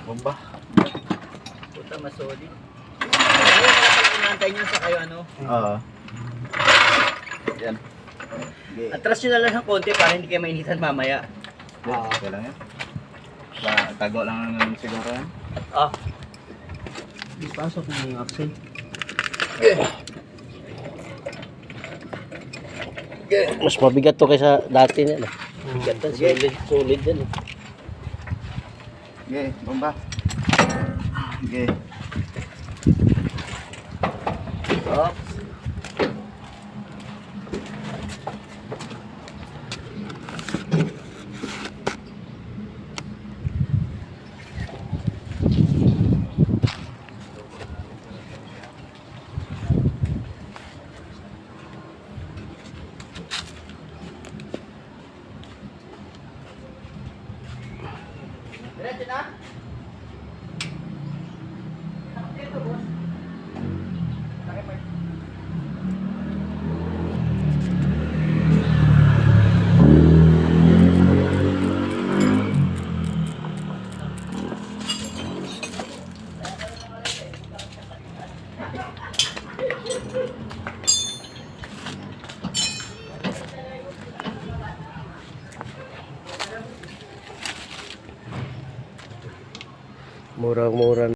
Bomba. Puta, mas solid. Ayun, wala pala inaantay nyo sa kayo, ano? Oo. Yan. Okay. Atras nyo na lang ng konti para hindi kayo mainitan mamaya. Okay lang yan. Tago lang siguro yan. Ah. Di pasok na yung axle. Mas mabigat to kaysa dati niya. Bigat yan, solid yan. Okay, bomba. Okay. Oops. Diretso na? Dito, boss. Murang-murang.